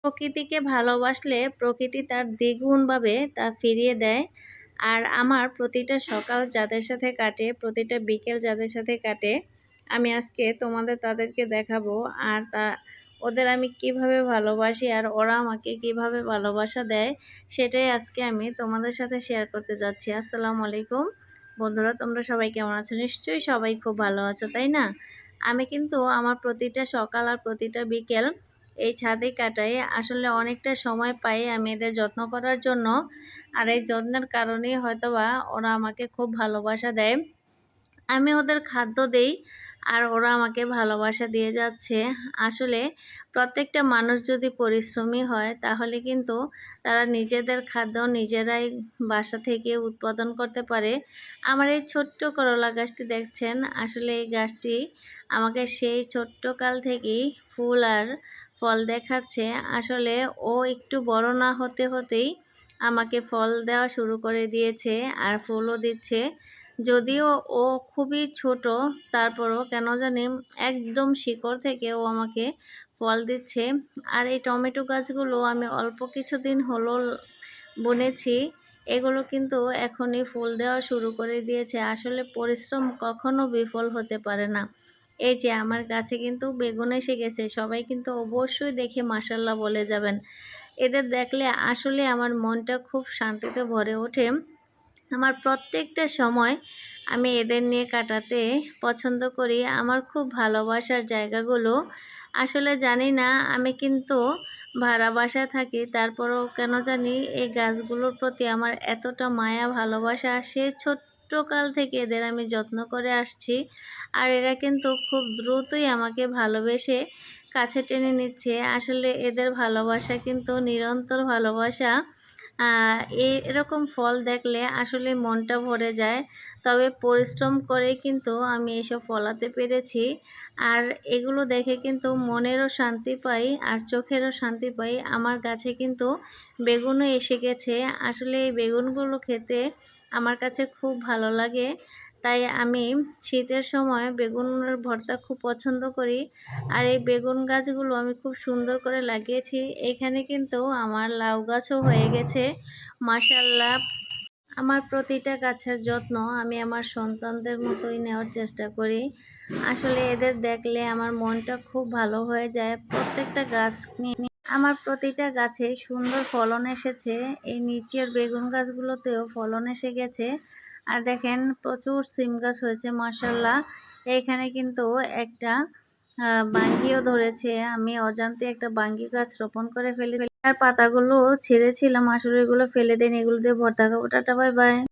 প্রকৃতিকে ভালোবাসলে প্রকৃতি তার দ্বিগুণভাবে তা ফিরিয়ে দেয়। আর আমার প্রতিটা সকাল যাদের সাথে কাটে, প্রতিটা বিকেল যাদের সাথে কাটে, আমি আজকে তাদেরকে দেখাবো। আর ওদের আমি কিভাবে ভালোবাসি আর ওরা আমাকে কিভাবে ভালোবাসা দেয়, সেটাই আজকে আমি তোমাদের সাথে শেয়ার করতে যাচ্ছি। আসসালামু আলাইকুম বন্ধুরা, তোমরা সবাই কেমন আছো? নিশ্চয়ই সবাই খুব ভালো আছো, তাই না? আমি কিন্তু আমার প্রতিটা সকাল আর প্রতিটা বিকেল এই ছাদে কাটাই। আসলে অনেকটা সময় পাই আমি এদের যত্ন করার জন্য। আর এই যত্নের কারণেই হয়তোবা ওরা আমাকে খুব ভালোবাসা দেয়। আমি ওদের খাদ্য দেই আর ওরা আমাকে ভালোবাসা দিয়ে যাচ্ছে। আসলে প্রত্যেকটা মানুষ যদি পরিশ্রমী হয় তাহলে কিন্তু তারা নিজেদের খাদ্য নিজেরাই বাসা থেকে উৎপাদন করতে পারে। আমার এই ছোট্ট করলা গাছটি দেখছেন, আসলে এই গাছটি আমাকে সেই ছোট্টকাল থেকেই ফুল আর ফল দেখাচ্ছে। আসলে ও একটু বড় না হতে হতেই আমাকে ফল দেওয়া শুরু করে দিয়েছে আর ফুলও দিচ্ছে। যদিও ও খুবই ছোট, তারপরও কেন জানি একদম শিকড় থেকে ও আমাকে ফল দিচ্ছে। আর এই টমেটো গাছগুলো আমি অল্প কিছুদিন হলো বুনেছি, এগুলো কিন্তু এখনই ফুল দেওয়া শুরু করে দিয়েছে। আসলে পরিশ্রম কখনো বিফল হতে পারে না। এই যে আমার গাছে কিন্তু বেগুন এসে গেছে, সবাই কিন্তু অবশ্যই দেখে মাশাল্লাহ বলে যাবেন। এদের দেখলে আসলে আমার মনটা খুব শান্তিতে ভরে ওঠে। আমার প্রত্যেকটা সময় আমি এদের নিয়ে কাটাতে পছন্দ করি। আমার খুব ভালোবাসার জায়গাগুলো, আসলে জানি না, আমি কিন্তু ভাড়া বাসায় থাকি, তারপরও কেন জানি এই গাছগুলোর প্রতি আমার এতটা মায়া ভালোবাসা। সেই ছোট্টকাল থেকে এদের আমি যত্ন করে আসছি। আর এরা কিন্তু খুব দ্রুতই আমাকে ভালোবেসে কাছে টেনে নিচ্ছে। আসলে এদের ভালোবাসা কিন্তু নিরন্তর ভালোবাসা। এরকম ফল দেখলে আসলে মনটা ভরে যায়। তবে পরিশ্রম করে কিন্তু আমি এসব ফলাতে পেরেছি। আর এগুলো দেখে কিন্তু মনেরও শান্তি পাই আর চোখেরও শান্তি পাই। আমার গাছে কিন্তু বেগুনও এসে গেছে। আসলে এই বেগুনগুলো খেতে আমার কাছে খুব ভালো লাগে। তাই আমি শীতের সময় বেগুনের ভর্তা খুব পছন্দ করি। আর এই বেগুন গাছগুলো আমি খুব সুন্দর করে লাগিয়েছি। এখানে কিন্তু আমার লাউ গাছও হয়ে গেছে মাশাআল্লাহ। আমার প্রতিটা গাছের যত্ন আমি আমার সন্তানদের মতোই নেওয়ার চেষ্টা করি। আসলে এদের দেখলে আমার মনটা খুব ভালো হয়ে যায়। প্রত্যেকটা গাছ নিয়ে আমার প্রতিটা গাছে সুন্দর ফলন এসেছে। এই নিচের বেগুন গাছগুলোতেও ফলন এসে গেছে। আর দেখেন প্রচুর সিম গাছ হয়েছে মাশাআল্লাহ। এখানে কিন্তু একটা বাঙ্গিও ধরেছে। আমি অজান্তে একটা বাঙ্গি গাছ রোপণ করে ফেলেছি। আর পাতাগুলো ছেড়েছিলাম, আসলে এগুলো ফেলে দেন, এগুলো দিয়ে ভর্তা খাবো। Tata, bye bye.